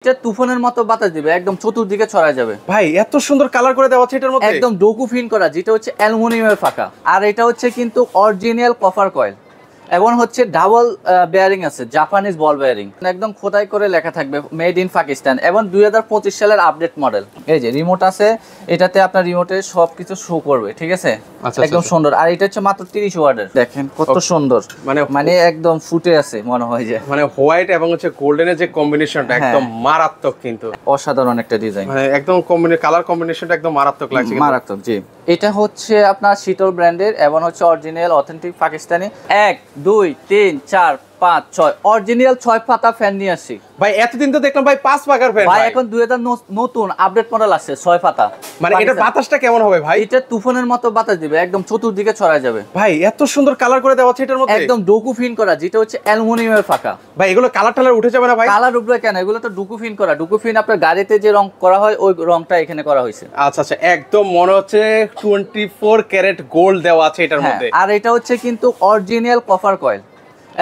এটা তুফানের মতো বাতাস দিবে, একদম চতুর্দিকে ছড়ায় যাবে। ভাই এত সুন্দর কালার করে দেওয়া আছে এটার মধ্যে, একদম ডোকু ফিন করা, যেটা হচ্ছে অ্যালুমিনিয়ামের ফাঁকা। আর এটা হচ্ছে কিন্তু অরিজিনাল কপার কয়েল, এবং হচ্ছে ডাবল বেয়ারিং আছে, জাপানিজ বল বেয়ারিং, একদম খোদাই করে লেখা থাকবে মেড ইন পাকিস্তান, এবং 2025 সালের আপডেট মডেল। এই যে রিমোট আছে, এটাতে আপনার রিমোটে সবকিছু শো করবে, ঠিক আছে? একদম সুন্দর। আর এটা হচ্ছে মাত্র 30 ওয়াটের, দেখেন কত সুন্দর, মানে একদম ফুটে আছে মনে হয় যে, মানে হোয়াইট এবং হচ্ছে গোল্ডেনের যে কম্বিনেশনটা একদম মারাত্মক, কিন্তু অসাধারণ একটা ডিজাইন, মানে একদম কালার কম্বিনেশনটা একদম মারাত্মক লাগছে, মারাত্মক। জি, এটা হচ্ছে আপনার শীতল ব্র্যান্ডের এবং হচ্ছে অরিজিনাল অথেন্টিক পাকিস্তানি। 1 2 3 4 5 6 অরিজিনাল 6 পাতা ফ্যান নিয়ে আসি ভাই। এতদিন তো দেখলাম ভাই 5 পাকার ফ্যান, ভাই এখন 2000 নতুন আপডেট মডেল আছে 6 পাতা। মানে এটা বাতাসটা কেমন হবে ভাই? এটা তুফানের মতো বাতাস দিবে, একদম চতুর্দিকে ছড়ায় যাবে। ভাই এত সুন্দর কালার করে দেওয়া আছে এটার মধ্যে, একদম ডোকু ফিন করা, যেটা হচ্ছে অ্যালুমিনিয়ামের ফাঁকা। ভাই এগুলো কালার টালার উঠে যাবে না ভাই? কালার উঠবে কেন, এগুলো তো ডোকু ফিন করা। ডোকু ফিন আপনার গাড়িতে যে রং করা হয় ওই রংটা এখানে করা হয়েছে। আচ্ছা আচ্ছা, একদম মনে হচ্ছে 24 ক্যারেট গোল্ড দেওয়া আছে এটার মধ্যে। আর এটা হচ্ছে কিন্তু অরিজিনাল কপার কয়েল,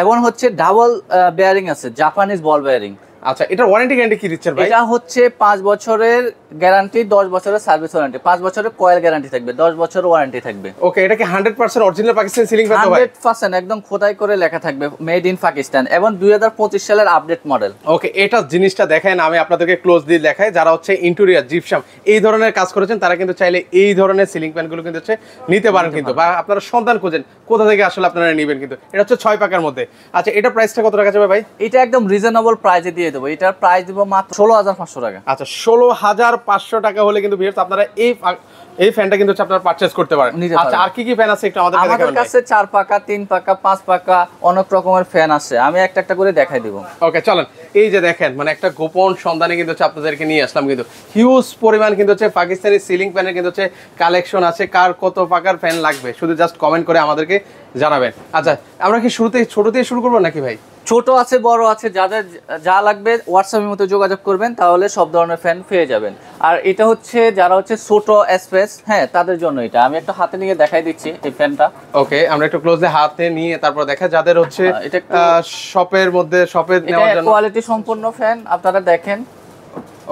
এবং হচ্ছে ডাবল বেয়ারিং আছে, জাপানিজ বল বেয়ারিং। আচ্ছা, এটার ওয়ারেন্টি গ্যারান্টি কি দিচ্ছেন ভাই? এটা হচ্ছে 5 বছরের গ্যারান্টি, 10 বছরের সার্ভিস ওয়ারেন্টি, 5 বছরের কয়েল গ্যারান্টি থাকবে, 10 বছরের ওয়ারেন্টি থাকবে। ওকে, এটা কি 100% অরিজিনাল পাকিস্তানি সিলিং ফ্যান তো ভাই? 100% একদম খোদাই করে লেখা থাকবে মেড ইন পাকিস্তান, এবং 2025 সালের আপডেট মডেল। ওকে, এটা জিনিসটা দেখেন, আমি আপনাদেরকে ক্লোজলি দেখাই। যারা হচ্ছে ইন্টেরিয়র জিপসাম এই ধরনের কাজ করেছেন, তারা কিন্তু চাইলে এই ধরনের সিলিং ফ্যানগুলো কিন্তু হচ্ছে নিতে পারেন, কিন্তু বা আপনারা সন্ধান খুঁজেন কোথা থেকে আসলে আপনারা নেবেন। কিন্তু এটা হচ্ছে 6 পাকার মধ্যে। আচ্ছা, এটা প্রাইসটা কত টাকা যাবে ভাই? এটা একদম রিজনেবল প্রাইসে দিয়ে দেবো। এটার প্রাইস দিব মাত্র 16500 টাকা। আচ্ছা, 16500 টাকা হলে কিন্তু ভিউয়ার্স আপনারা এই ফ্যানটা কিন্তু আপনারা পারচেজ করতে পারেন। আচ্ছা, আর কি কি ফ্যান আছে একটু আমাদের দেখাবেন? আমাদের কাছে 4 পাকা, 3 পাকা, 5 পাকা অনেক রকমের ফ্যান আছে, আমি একটা একটা করে দেখাই দিব। ওকে চলেন, এই যে দেখেন, মানে একটা গোপন সন্ধানে কিন্তু হচ্ছে আপনাদেরকে নিয়ে আসলাম। কিন্তু হিউজ পরিমাণ কিন্তু হচ্ছে পাকিস্তানি সিলিং ফ্যানের কিন্তু হচ্ছে কালেকশন আছে। কার কত পাকার ফ্যান লাগবে শুধু জাস্ট কমেন্ট করে আমাদেরকে জানাবেন। আচ্ছা, আমরা কি শুরুতে ছোট দিয়ে শুরু করবো নাকি ভাই? ছোট আছে, বড় আছে, যাদের যা লাগবে হোয়াটসঅ্যাপের মধ্যে যোগাযোগ করবেন, তাহলে সব ধরনের ফ্যান পেয়ে যাবেন। আর এটা হচ্ছে যারা হচ্ছে ছোট স্পেস, হ্যাঁ, তাদের জন্য এটা। আমি একটা হাতে নিয়ে দেখাই দিচ্ছি এই ফ্যানটা। ওকে, আমরা একটু ক্লোজলি হাতে নিয়ে তারপর দেখা, যাদের হচ্ছে শপের মধ্যে শপে নেওয়ার জন্য কোয়ালিটি সম্পন্ন ফ্যান, আপনারা দেখেন।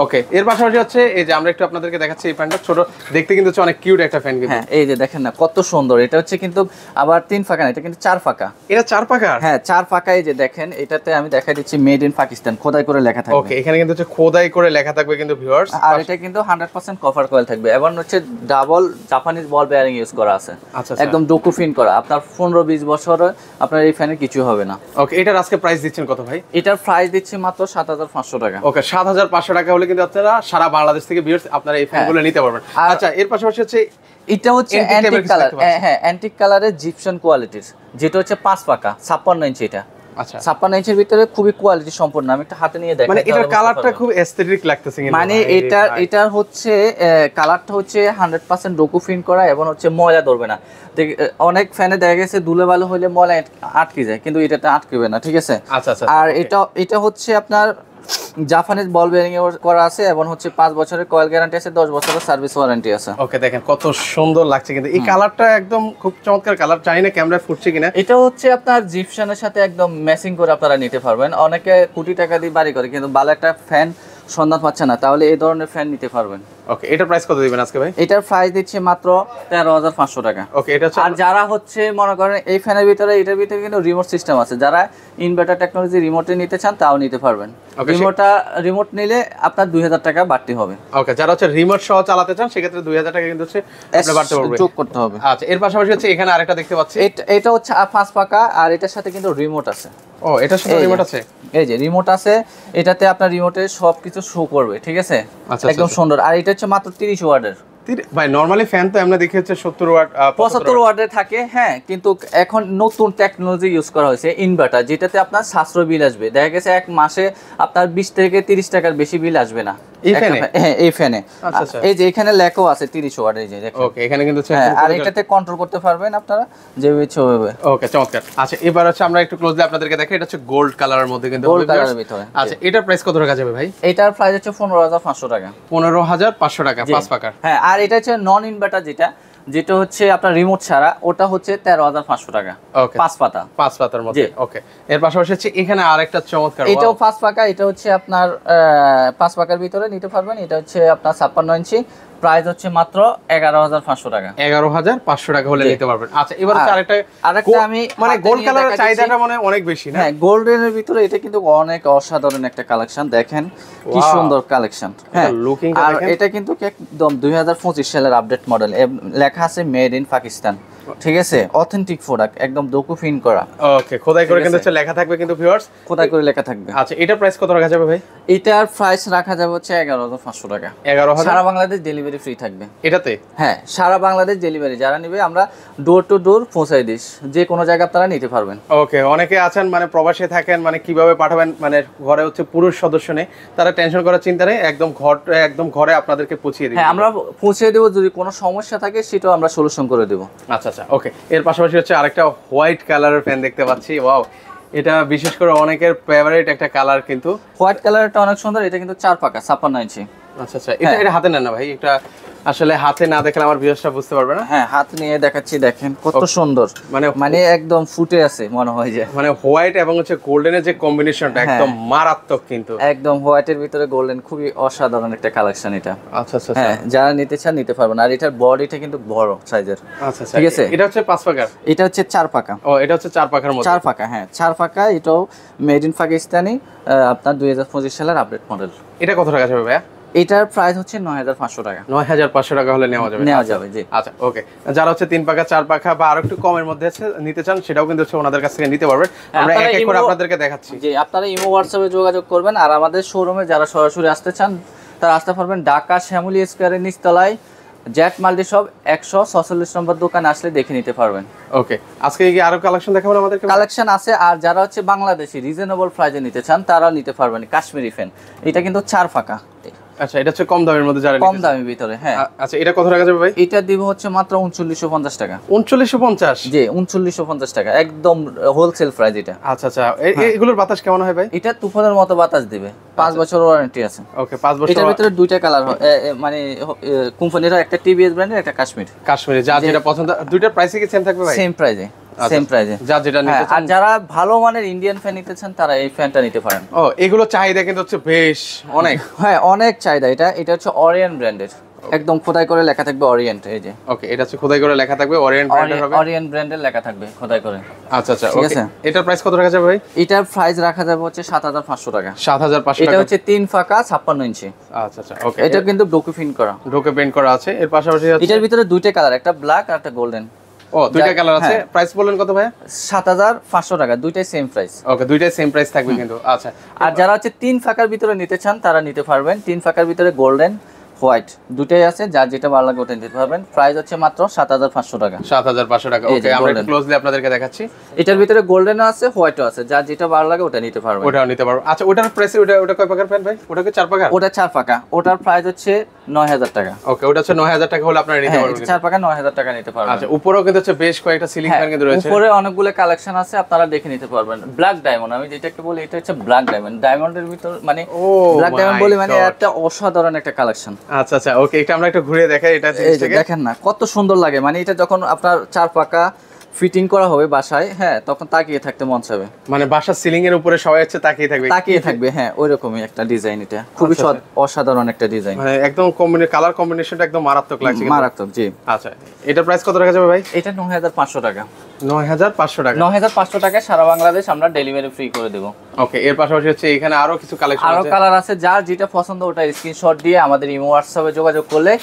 ওকে, এর পাশাপাশি হচ্ছে এই যে আমরা একটু আপনাদেরকে দেখাচ্ছি এই ফ্যানটা, ছোট দেখতে কিন্তু হচ্ছে অনেক কিউট একটা ফ্যান। কিন্তু হ্যাঁ, এই যে দেখেন না কত সুন্দর। এটা হচ্ছে কিন্তু আবার 3 পাকা না, এটা কিন্তু 4 পাকা। এটা 4 পাকা? হ্যাঁ, 4 পাকা। এই যে দেখেন, এটাতে আমি দেখাই দিচ্ছি মেড ইন পাকিস্তান, খোদাই করে লেখা থাকবে। ওকে, এখানে কিন্তু হচ্ছে খোদাই করে লেখা থাকবে কিন্তু ভিউয়ার্স। আর এটা কিন্তু 100% কভার কয়েল থাকবে, এবং হচ্ছে ডাবল জাপানিজ বল বেয়ারিং ইউজ করা আছে। আচ্ছা, একদম ডোকু ফিন করা। আপনার 15-20 বছর আপনার এই ফ্যানে কিছু হবে না। ওকে, এটার আজকে প্রাইস দিচ্ছেন কত ভাই? এটার প্রাইস দিচ্ছি মাত্র 7500 টাকা। ওকে, 7500 টাকা হলে কিন্তু আপনারা সারা বাংলাদেশ থেকে ভিউয়ার্স আপনারা এই ফ্যানগুলো নিতে পারবেন। আচ্ছা, এর পাশাপাশি হচ্ছে এটা হচ্ছে অ্যান্টিক কালার। হ্যাঁ, অ্যান্টিক কালারের জিপসাম কোয়ালিটির, যেটা হচ্ছে 5 পাকা 56 ইঞ্চি। এটা আচ্ছা, 56 ইঞ্চির ভিতরে খুবই কোয়ালিটি সম্পন্ন। আমি একটা হাতে নিয়ে দেখাই। মানে এটার কালারটা খুব এস্থেটিক লাগতেছে কিন্তু। মানে এটার হচ্ছে কালারটা হচ্ছে 100% ডোকু ফিন করা, এবং হচ্ছে ময়লা ধরবে না। অনেক ফ্যানে দেখা গেছে ধুলো বালু হলে ময়লা আটকে যায়, কিন্তু এটাতে আটকেবে না, ঠিক আছে? আচ্ছা আচ্ছা। আর এটা হচ্ছে আপনার জাপানিজ বল বেয়ারিং এ করা আছে, এবং হচ্ছে 5 বছরের কয়েল গ্যারান্টি আছে, 10 বছরের সার্ভিস ওয়ারেন্টি আছে। ওকে, দেখেন কত সুন্দর লাগছে কিন্তু এই কালারটা, একদম খুব চমৎকার কালার। জানি না ক্যামেরায় ফুটছে কিনা। এটা হচ্ছে আপনার জিপসানের সাথে একদম ম্যাচিং করে আপনারা নিতে পারবেন। অনেকে কোটি টাকা দিয়ে বাড়ি করে, কিন্তু ভালো একটা ফ্যান সন্ধান পাচ্ছে না, তাহলে এই ধরনের ফ্যান নিতে পারবেন। ওকে, এটার প্রাইস কত দিবেন আজকে ভাই? এটার প্রাইস দিচ্ছে মাত্র 13500 টাকা। ওকে, এটা হচ্ছে। আর যারা হচ্ছে মনে করেন এই ফ্যানের ভিতরে, এটার ভিতরে কিন্তু রিমোট সিস্টেম আছে, যারা ইনভার্টার টেকনোলজি রিমোটে নিতে চান তাও নিতে পারবেন। রিমোট নিলে আপনার 2000 টাকা বাড়তি হবে। ওকে, যারা হচ্ছে রিমোট সহ চালাতে চান সেক্ষেত্রে 2000 টাকা কিন্তু হচ্ছে আপনি বাড়তে পারবেন, যোগ করতে হবে। আচ্ছা, এর পাশাপাশি হচ্ছে এখানে আরেকটা দেখতে পাচ্ছি। এটা হচ্ছে 5 পাকা, আর এটার সাথে কিন্তু রিমোট আছে। ও, এটার সাথে রিমোট আছে? এই যে রিমোট আছে, এটাতে আপনার রিমোটে সবকিছু শো করবে, ঠিক আছে? একদম সুন্দর। আর এটা হচ্ছে মাত্র 30 ওয়াটের। ভাই নরমালি ফ্যান তো আমরা দেখি হচ্ছে 70 ওয়াট 75 ওয়াটের থাকে। হ্যাঁ, কিন্তু এখন নতুন টেকনোলজি ইউজ করা হয়েছে, ইনভার্টার, যেটাতে আপনার সাশ্রয় বিল আসবে। দেখা গেছে এক মাসে আপনার 20 থেকে 30 টাকার বেশি বিল আসবে না এই ফ্যানে। হ্যাঁ, এই ফ্যানে। এই যে এখানে লেখাও আছে 30 ওয়াট, এই যে দেখেন। ওকে, এখানে কিন্তু আর এটাতে কন্ট্রোল করতে পারবেন আপনারা যে ইচ্ছে হবে। ওকে, চমৎকার। আচ্ছা, এবার হচ্ছে আমরা একটু ক্লোজলি আপনাদেরকে দেখাই। এটা হচ্ছে গোল্ড কালারের মধ্যে কিন্তু, গোল্ড কালারের ভিতরে। আচ্ছা, এটার প্রাইস কত টাকা যাবে ভাই? এটার প্রাইস হচ্ছে 15500 টাকা। 15500 টাকা 5 পাকা। হ্যাঁ, আর এটা হচ্ছে নন ইনভার্টার, যেটা যেটা হচ্ছে আপনার রিমোট ছাড়া, ওটা হচ্ছে 13,500 টাকা। ওকে, 5 পাতা, 5 পাতার মধ্যে। ওকে, এর পাশাপাশি হচ্ছে এখানে আরেকটা চমৎকার, এটাও 5 পাকা, এটা হচ্ছে আপনার 5 পাকার ভিতরে নিতে পারবেন। এটা হচ্ছে আপনার 56 ইঞ্চি, প্রাইস হচ্ছে মাত্র 11,500 টাকা। 11,500 টাকা হলে নিতে পারবেন। আচ্ছা, এবার হচ্ছে আরেকটা আমি মানে গোল্ড কালারের চাহিদাটা মানে অনেক বেশি না? হ্যাঁ, গোল্ডেনের ভিতরে এটা কিন্তু অনেক অসাধারণ একটা কালেকশন, দেখেন কি সুন্দর কালেকশন। হ্যাঁ, আর এটা কিন্তু একদম 2025 সালের আপডেট মডেল, লেখা আছে মেড ইন পাকিস্তান, ঠিক আছে, অথেন্টিক প্রোডাক্ট, একদম ডকুমেন্ট করা। ওকে, খোদাই করে কিন্তু লেখা থাকবে কিন্তু ভিউয়ার্স, খোদাই করে লেখা থাকবে। আচ্ছা, এটার প্রাইস কত রাখা যাবে ভাই? এটার প্রাইস রাখা যাবে হচ্ছে 11,500 টাকা। 11,000, সারা বাংলাদেশ ডেলিভারি ফ্রি থাকবে এটাতে? হ্যাঁ, সারা বাংলাদেশ ডেলিভারি, যারা নেবে আমরা ডোর টু ডোর পৌঁছাই দিই, যে কোনো জায়গায় আপনারা নিতে পারবেন। ওকে, অনেকে আছেন মানে প্রবাসে থাকেন, মানে কিভাবে পাঠাবেন, মানে ঘরে হচ্ছে পুরুষ সদস্য নেই, তারা টেনশন করার চিন্তা নেই, একদম ঘরে আপনাদেরকে পৌঁছিয়ে দিই। হ্যাঁ, আমরা পৌঁছে দেবো, যদি কোনো সমস্যা থাকে সেটাও আমরা সলিউশন করে দেবো। আচ্ছা আচ্ছা, ওকে। এর পাশাপাশি হচ্ছে আরেকটা হোয়াইট কালারের ফ্যান দেখতে পাচ্ছি। ওয়াও, এটা বিশেষ করে অনেকের ফেভারিট একটা কালার কিন্তু। হোয়াইট কালারটা অনেক সুন্দর, এটা কিন্তু 4 পাকা 56 ইঞ্চি। আচ্ছা আচ্ছা, এটা হাতে নেন না ভাই, এটা আসলে হাতে না দেখলে আমার ভিউয়ার্সরা বুঝতে পারবে না। হ্যাঁ, হাত নিয়ে দেখাচ্ছি, দেখেন কত সুন্দর, মানে একদম ফুটে আছে মনে হয় যে, মানে হোয়াইট এবং হচ্ছে গোল্ডেনের যে কম্বিনেশনটা একদম মারাত্মক কিন্তু। একদম হোয়াইটের ভিতরে গোল্ডেন, খুবই অসাধারণ একটা কালেকশন এটা। আচ্ছা আচ্ছা, হ্যাঁ, যারা নিতে চান নিতে পারবেন। আর এটার বডিটা কিন্তু বড় সাইজের। আচ্ছা আচ্ছা, ঠিক আছে, এটা হচ্ছে 5 পাকার? এটা হচ্ছে 4 পাকা। ও, এটা হচ্ছে 4 পাকার মধ্যে? 4 পাকা, হ্যাঁ 4 পাকা। এটাও মেড ইন পাকিস্তানি, আপনার 2025 সালের আপডেট মডেল। এটা কত টাকা যাবে ভাইয়া? এটার প্রাইস হচ্ছে 9,500 টাকা। 9,500 টাকা হলে নেওয়া যাবে? জি। আচ্ছা, ওকে। যারা হচ্ছে 3 পাকা 4 পাকা বা আরো একটু কমের মধ্যে নিতে চান, সেটাও কিন্তু হচ্ছে ওনাদের কাছ থেকে নিতে পারবেন। আমরা এক এক করে আপনাদেরকে দেখাচ্ছি। জি, আপনারা ইমো হোয়াটসঅ্যাপে যোগাযোগ করবেন। আর আমাদের শোরুমে যারা সরাসরি আসতে চান তারা আসতে পারবেন ঢাকা শ্যামলী স্কয়ারের নিচতলায় জেট মাল্টি শপ 146 নম্বর দোকানে আসলে দেখে নিতে পারবেন। ওকে, আজকে কি আরো কালেকশন দেখাবেন আমাদেরকে? কালেকশন আছে, আর যারা হচ্ছে বাংলাদেশি রিজনেবল প্রাইসে নিতে চান তারাও নিতে পারবেন। কাশ্মীরি ফ্যান, এটা কিন্তু 4 পাকা। আচ্ছা, এটা হচ্ছে কম দামের মধ্যে, যারা কম দামের ভিতরে। হ্যাঁ, আচ্ছা, এটা কত টাকা যাবে ভাই? এটা দিব হচ্ছে মাত্র 3950 টাকা। 3950? জি, 3950 টাকা, একদম হোলসেল প্রাইস এটা। আচ্ছা আচ্ছা, এগুলোর বাতাস কেমন হয় ভাই? এটা তুফানের মতো বাতাস দিবে, 5 বছর ওয়ারেন্টি আছে। ওকে, 5 বছর। এটার ভিতরে দুইটা কালার হয়, মানে কোম্পানির একটা টিভিএস ব্র্যান্ডের, একটা কাশ্মীরি, যা যেটা পছন্দ। দুইটার প্রাইসই কি সেম থাকবে ভাই? সেম প্রাইসে, সেম প্রাইসে, যা যেটা নিতে চান। আর যারা ভালো মানের ইন্ডিয়ান ফ্যান নিতে চান তারা এই ফ্যানটা নিতে পারেন। ও, এগুলো চাহিদা কিন্তু হচ্ছে বেশ অনেক। হ্যাঁ, অনেক চাহিদা। এটা হচ্ছে অরিয়েন্ট ব্র্যান্ডের, একদম খোদাই করে লেখা থাকবে অরিয়েন্ট, এই যে। ওকে, এটা হচ্ছে খোদাই করে লেখা থাকবে, অরিয়েন্ট ব্র্যান্ডের হবে। অরিয়েন্ট ব্র্যান্ডের লেখা থাকবে খোদাই করে। আচ্ছা আচ্ছা, ঠিক আছে। এটার প্রাইস কত রাখা যাবে ভাই? এটার প্রাইস রাখা যাবে হচ্ছে 7,500 টাকা। 7,500 টাকা। এটা হচ্ছে 3 ফাঁকা 56 ইঞ্চি। আচ্ছা আচ্ছা, ওকে। এটা কিন্তু ডকুমেন্ট করা, ঢোকে পেইন্ট করা আছে। এর পাশাপাশি এটার ভিতরে দুইটা কালার, একটা ব্ল্যাক আর একটা গোল্ডেন। ও, দুইটা কালার আছে। প্রাইস বলেন কত ভাই? 7,500 টাকা, দুইটাই সেম প্রাইস। ওকে, দুইটাই সেম প্রাইস থাকবে কিন্তু। আচ্ছা, আর যারা হচ্ছে 3 ফাঁকার ভিতরে নিতে চান তারা নিতে পারবেন। 3 ফাঁকার ভিতরে গোল্ডেন হোয়াইট দুটাই আছে, যার যেটা ভালো লাগে ওটা নিতে পারবেন। প্রাইস হচ্ছে মাত্র 7,500 টাকা। 7,500 টাকা। ওকে, আমরা একটু ক্লোজলি আপনাদেরকে দেখাচ্ছি। এটার ভিতরে গোল্ডেনও আছে, হোয়াইটও আছে, যার যেটা ভালো লাগে ওটা নিতে পারবেন। ওটাও নিতে পারবো। আচ্ছা, ওটার প্রাইস, ওটা কয় পাকার ফ্যান ভাই? ওটা কি 4 পাকার? ওটা 4 পাকা, ওটার প্রাইস হচ্ছে 9,000 টাকা। ওকে, ওটা হচ্ছে 9,000 টাকা হলে আপনারা নিতে পারবেন। 4 পাকা 9,000 টাকা নিতে পারবেন। আচ্ছা, উপরেও কিন্তু হচ্ছে বেশ কয়েকটা সিলিং ফ্যান কিন্তু রয়েছে। উপরে অনেকগুলো কালেকশন আছে, আপনারা দেখে নিতে পারবেন। ব্ল্যাক ডায়মন্ড, আমি যেটাকে বলি এটা হচ্ছে ব্ল্যাক ডায়মন্ড। ডায়মন্ডের ভিতর মানে ব্ল্যাক ডায়মন্ড বলি, মানে একটা অসাধারণ একটা কালেকশন। আচ্ছা আচ্ছা, ওকে, এটা আমরা একটু ঘুরে দেখাই। এটা দেখেন না কত সুন্দর লাগে, মানে এটা যখন আপনার 4 পাকা ফিটিং করা হবে বাসায়, হ্যাঁ, তখন তাকিয়ে থাকতে মন চাবে। মানে বাসার সিলিং এর উপরে সবাই হচ্ছে তাকিয়ে থাকবে। হ্যাঁ, ওইরকমই একটা ডিজাইন। এটা খুবই অসাধারণ একটা ডিজাইন, মানে একদম কালার কম্বিনেশনটা একদম মারাত্মক লাগছে। মারাত্মক, জি। আচ্ছা, এটার প্রাইস কত রাখা যাবে ভাই? এটা 9,500 টাকা। 9,500 টাকা। 9,500 টাকায় সারা বাংলাদেশ আমরা ডেলিভারি ফ্রি করে দেব। ওকে, এর পাশাপাশি হচ্ছে এখানে আরো কিছু কালেকশন আছে, আরো কালার আছে। যার যেটা পছন্দ ওটা স্ক্রিনশট দিয়ে আমাদের ইমো হোয়াটসঅ্যাপে যোগাযোগ করলে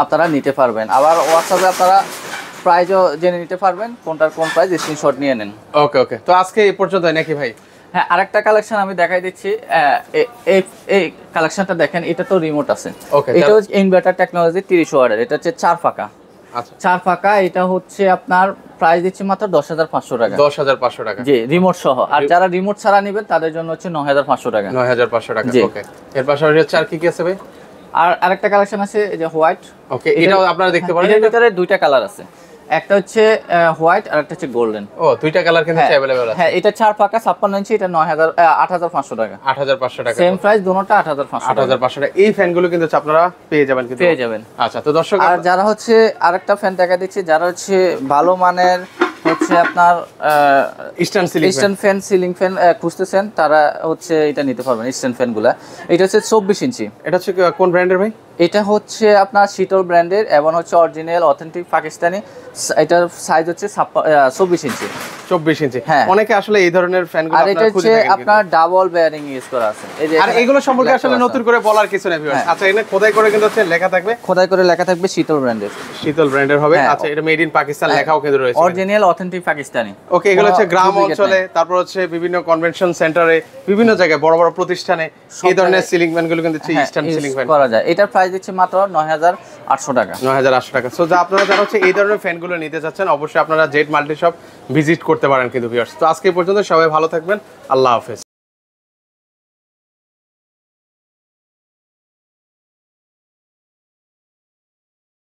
আপনারা নিতে পারবেন। আবার হোয়াটসঅ্যাপে আপনারা প্রাইসও জেনে নিতে পারবেন, কোনটার কোন প্রাইস, স্ক্রিনশট নিয়ে নেন। ওকে ওকে, তো আজকে এই পর্যন্ত নাকি ভাই? হ্যাঁ, আরেকটা কালেকশন আমি দেখাই দিচ্ছি। এই কালেকশনটা দেখেন, এটা তো রিমোট আছে। এটা হচ্ছে ইনভার্টার টেকনোলজি 30 ওয়াটের। এটা হচ্ছে 4 ফাঁকা। আচ্ছা, 4 ফাঁকা। এটা হচ্ছে আপনার প্রাইস দিচ্ছি মাত্র 10,500 টাকা। 10,500 টাকা, জি, রিমোট সহ। আর যারা রিমোট ছাড়া নেবেন তাদের জন্য হচ্ছে 9,500 টাকা। 9,500 টাকা। ওকে, এর পাশাপাশি হচ্ছে আর কি কি আছে ভাই? আর আরেকটা কালেকশন আছে, এই যে হোয়াইট। ওকে, এটাও আপনারা দেখতে পারেন। এর ভিতরে দুইটা কালার আছে, একটা হচ্ছে হোয়াইট আর একটা হচ্ছে গোল্ডেন। ও দুইটা কালার কিন্তু अवेलेबल আছে। হ্যাঁ এটা 4 পাকা 56 ইঞ্চি, এটা 8500 টাকা। 8500 টাকা সেম প্রাইস দুটোটা 8500 টাকা। 8500 টাকা। এই ফ্যানগুলো কিন্তু আপনারা পেয়ে যাবেন কিন্তু। পেয়ে যাবেন। আচ্ছা তো দর্শক আর যারা হচ্ছে আরেকটা ফ্যান দেখা দিচ্ছি, যারা হচ্ছে ভালো মানের হচ্ছে আপনার ইস্টার্ন ফ্যান সিলিং ফ্যান খুঁজতেছেন, তারা হচ্ছে এটা নিতে পারবেন ইস্টার্ন ফ্যানগুলা। এটা হচ্ছে 24 ইঞ্চি। এটা হচ্ছে কোন ব্র্যান্ডের ভাই? এটা হচ্ছে আপনার শীতল ব্র্যান্ডের এবং হচ্ছে অরিজিনাল অথেন্টিক পাকিস্তানি। এটার সাইজ হচ্ছে 24 ইঞ্চি। 24 ইঞ্চি। হ্যাঁ। অনেকে আসলে এই ধরনের ফ্যানগুলো আর এটা আপনারা খুঁজে হচ্ছে থাকেন আপনার ডাবল বেয়ারিং ইউজ করা আছে। এই যে আর এগুলো সম্পর্কে আসলে নতুন করে বলার কিছু নেই ভিউয়ার্স। আচ্ছা এখানে খোদাই করে কিন্তু হচ্ছে লেখা থাকবে, খোদাই করে লেখা থাকবে শীতল ব্র্যান্ডের। শীতল ব্র্যান্ডের হবে। আচ্ছা এটা মেড ইন পাকিস্তান লেখাও কিন্তু রয়েছে, অরিজিনাল অথেন্টিক পাকিস্তানি। ওকে এগুলো হচ্ছে গ্রাম অঞ্চলে, তারপর হচ্ছে বিভিন্ন কনভেনশন সেন্টারে, বিভিন্ন জায়গায় বড় বড় প্রতিষ্ঠানে এই ধরনের সিলিং ফ্যানগুলো কিন্তু ইস্টার্ন সিলিং ফ্যান করা যায়। এটার প্রাইস দিচ্ছে মাত্র 9800 টাকা। 9800 টাকা। সো আপনারা যারা হচ্ছে এই ধরনের ফ্যানগুলো নিতে চাচ্ছেন, অবশ্যই আপনারা জেড মাল্টি শপ ভিজিট করতে পারেন কিন্তু ভিউয়ার্স। তো আজকে পর্যন্ত সবাই ভালো থাকবেন, আল্লাহ হাফেজ।